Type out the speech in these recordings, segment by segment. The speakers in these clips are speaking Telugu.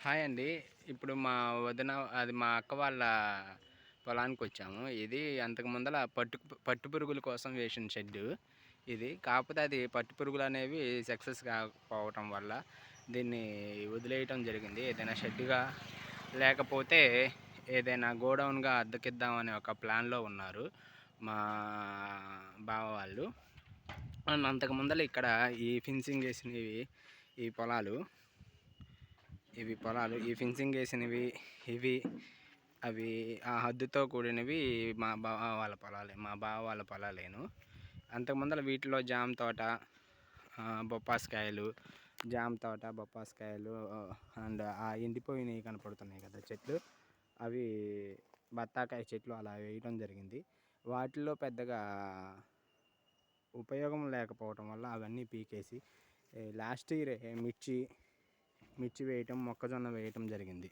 హాయ్ అండి. ఇప్పుడు మా వదిన అది మా అక్క వాళ్ళ పొలానికొచ్చాము. ఇది అంతకు ముందల పట్టు పురుగుల కోసం వేసిన షెడ్డు ఇది. కాకపోతే అది పట్టు పురుగులనేవి సక్సెస్ కాకపోవటం వల్ల దీన్ని వదిలేయటం జరిగింది. ఏదైనా షెడ్డుగా లేకపోతే ఏదైనా గోడౌన్‌గా అద్దెకిద్దామనే ఒక ప్లాన్‌లో ఉన్నారు మా బావ వాళ్ళు. అంతకు ముందల ఇక్కడ ఈ ఫెన్సింగ్ ఏసినవి ఈ పొలాలు. ఈ ఫెన్సింగ్ వేసినవి ఇవి అవి ఆ హద్దుతో కూడినవి మా బావ వాళ్ళ పొలాలేను. అంతకుముందల వీటిలో జామ తోట, బొప్పాస్కాయలు, జామ తోట, బొప్పాస్కాయలు అండ్ ఆ ఎండిపోయినవి కనపడుతున్నాయి కదా చెట్లు, అవి బత్తాకాయ చెట్లు అలా వేయడం జరిగింది. వాటిల్లో పెద్దగా ఉపయోగం లేకపోవటం వల్ల అవన్నీ పీకేసి లాస్ట్ ఇయర్ మిర్చి వేయటం, మొక్కజొన్న వేయటం జరిగింది.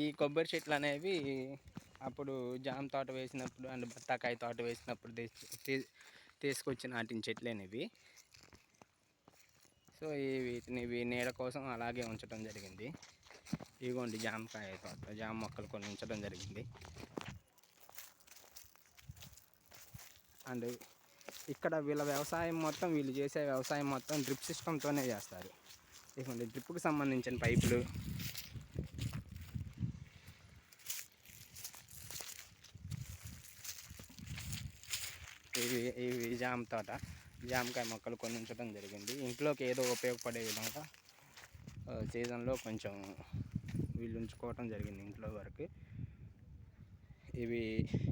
ఈ కొబ్బరి చెట్లు అనేవి అప్పుడు జామ తోట వేసినప్పుడు అండ్ బత్తాకాయ తోట వేసినప్పుడు తీసుకొచ్చి నాటిన చెట్లేనివి. సో వీటిని నీడ కోసం అలాగే ఉంచడం జరిగింది. ఇదిగోండి జామకాయ తోట, జామ మొక్కలు కొన్ని ఉంచడం జరిగింది. అండ్ ఇక్కడ వీళ్ళు చేసే వ్యవసాయం మొత్తం డ్రిప్ సిస్టంతోనే చేస్తారు. ఇదిగోండి డ్రిప్కి సంబంధించిన పైపులు, ఇవి జామ తోట, జామకాయ మొక్కలు కొన్ని ఉంచడం జరిగింది. ఇంట్లోకి ఏదో ఉపయోగపడే విధంగా సీజన్లో కొంచెం వీళ్ళు ఉంచుకోవటం జరిగింది ఇంట్లో వరకు.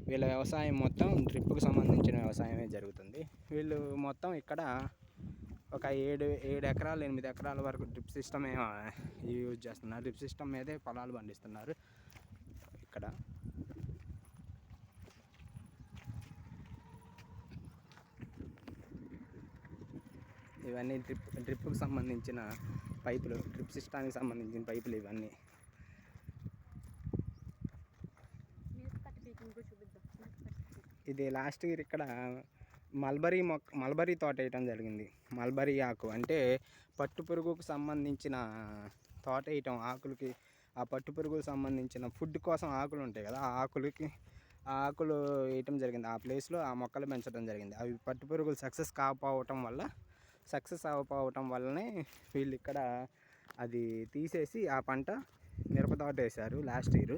వీళ్ళ వ్యవసాయం మొత్తం డ్రిప్కి సంబంధించిన వ్యవసాయమే జరుగుతుంది. వీళ్ళు మొత్తం ఇక్కడ ఒక 7 ఎకరాలు 8 ఎకరాల వరకు డ్రిప్ సిస్టమే యూజ్ చేస్తున్నారు. డ్రిప్ సిస్టమ్ మీదే పొలాలు పండిస్తున్నారు ఇక్కడ. ఇవన్నీ డ్రిప్కి సంబంధించిన పైపులు, డ్రిప్ సిస్టానికి సంబంధించిన పైపులు ఇవన్నీ. ఇది లాస్ట్ ఇయర్ ఇక్కడ మల్బరీ తోట వేయటం జరిగింది. మల్బరీ ఆకు అంటే పట్టు పురుగుకు సంబంధించిన తోట వేయటం. ఆకులకి ఆ పట్టు పురుగుకు సంబంధించిన ఫుడ్ కోసం ఆకులు ఉంటాయి కదా, ఆ ఆకులు వేయటం జరిగింది. ఆ ప్లేస్లో ఆ మొక్కలు పెంచడం జరిగింది. అవి పట్టు పురుగులు సక్సెస్ అవ్వకపోవటం వల్లనే వీళ్ళు ఇక్కడ అది తీసేసి ఆ పంట మిరప తోట వేశారు లాస్ట్ ఇయర్.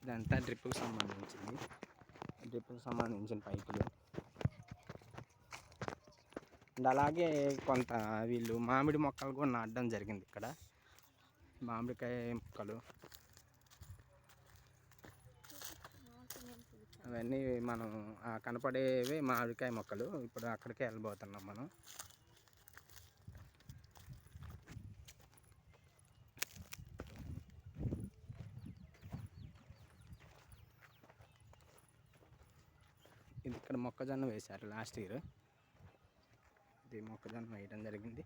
ఇదంతా డ్రిప్కి సంబంధించిన పైపులు. అండ్ అలాగే కొంత వీళ్ళు మామిడి మొక్కలు కూడా నాటడం జరిగింది ఇక్కడ. మామిడికాయ మొక్కలు అవన్నీ మనం కనపడేవే మామిడికాయ మొక్కలు. ఇప్పుడు అక్కడికే వెళ్ళబోతున్నాం మనం. ఇది ఇక్కడ మొక్కజొన్న వేశారు లాస్ట్ ఇయర్. ఇది మొక్కజొన్న వేయడం జరిగింది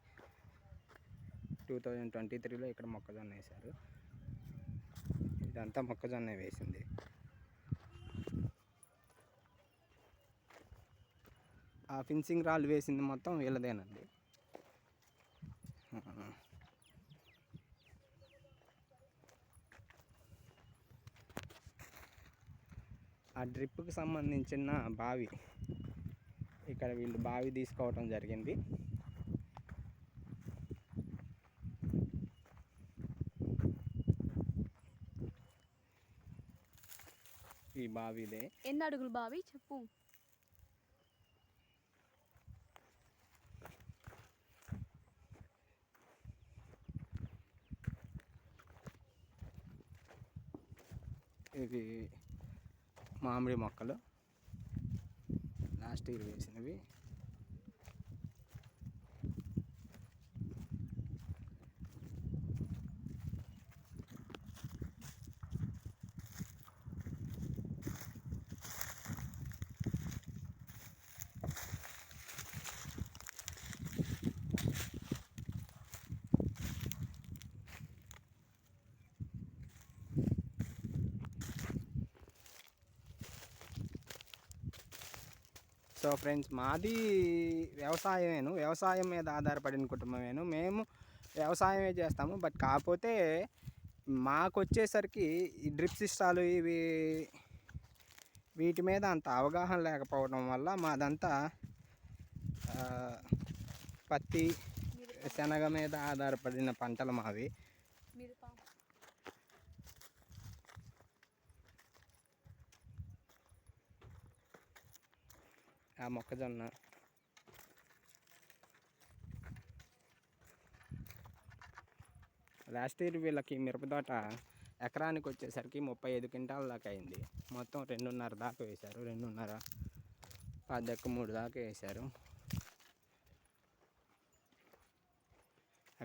2023లో. ఇక్కడ మొక్కజొన్న వేశారు. ఇదంతా మొక్కజొన్న వేసింది. ఆ ఫెన్సింగ్ రాళ్ళు వేసింది మొత్తం వీళ్ళదేనండి. ఆ డ్రిప్కి సంబంధించిన బావి, ఇక్కడ వీళ్ళు బావి తీసుకోవటం జరిగింది. ఈ బావిదే. ఎన్ని అడుగులు బావి చెప్పు? ఇవి మామిడి మొక్కలు లాస్ట్ ఇయర్ వేసినవి. సో ఫ్రెండ్స్, మాది వ్యవసాయం మీద ఆధారపడిన కుటుంబమేను. మేము వ్యవసాయమే చేస్తాము. బట్ కాకపోతే మాకు వచ్చేసరికి ఈ డ్రిప్ సిస్టాలు వీటి మీద అంత అవగాహన లేకపోవడం వల్ల మాదంతా పత్తి, శనగ మీద ఆధారపడిన పంటలు మావి. ఆ మొక్కజొన్న, లాస్ట్ ఇయర్ వీళ్ళకి మిరపతోట ఎకరానికి వచ్చేసరికి 35 క్వింటాల దాకా అయింది. మొత్తం 2.5 దాకా వేశారు. 2.5 10 3 దాకా వేశారు.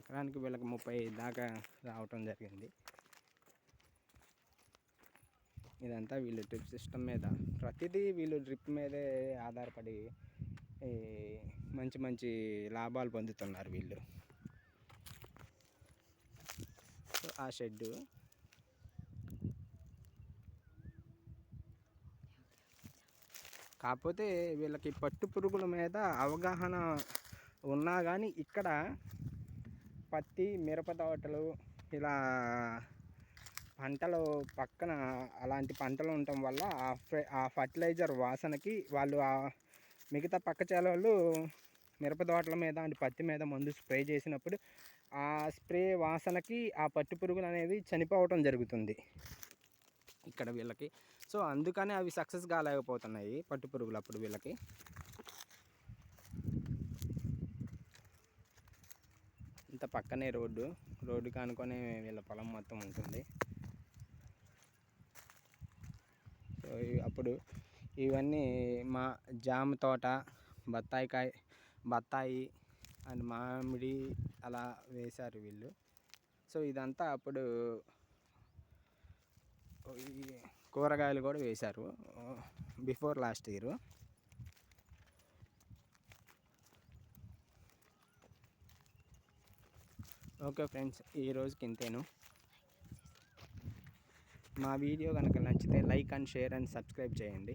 ఎకరానికి వీళ్ళకి 35 దాకా రావటం జరిగింది. ఇదంతా వీళ్ళు డ్రిప్ సిస్టమ్ మీద, ప్రతిదీ వీళ్ళు డ్రిప్ మీదే ఆధారపడి మంచి మంచి లాభాలు పొందుతున్నారు వీళ్ళు. ఆ షెడ్డు కాకపోతే వీళ్ళకి పట్టు పురుగుల మీద అవగాహన ఉన్నా కానీ ఇక్కడ పత్తి, మిరప తోటలు ఇలా పంటలు పక్కన అలాంటి పంటలు ఉండటం వల్ల ఆ ఫర్టిలైజర్ వాసనకి వాళ్ళు మిగతా పక్క చేలవాళ్ళు మిరప తోటల మీద అండ్ పత్తి మీద మందు స్ప్రే చేసినప్పుడు ఆ స్ప్రే వాసనకి ఆ పట్టు పురుగులు అనేవి చనిపోవటం జరుగుతుంది ఇక్కడ వీళ్ళకి. సో అందుకని అవి సక్సెస్ కాలేకపోతున్నాయి పట్టు పురుగులు అప్పుడు వీళ్ళకి. ఇంత పక్కనే రోడ్డుకి అనుకొని వీళ్ళ పొలం మొత్తం ఉంటుంది. సో అప్పుడు ఇవన్నీ మా జామ తోట, బత్తాయి అండ్ మామిడి అలా వేశారు వీళ్ళు. సో ఇదంతా అప్పుడు కూరగాయలు కూడా వేశారు before last year. Okay friends, ఈరోజుకి ఇంతేను. మా వీడియో కనుక నచ్చితే like and share and subscribe చేయండి.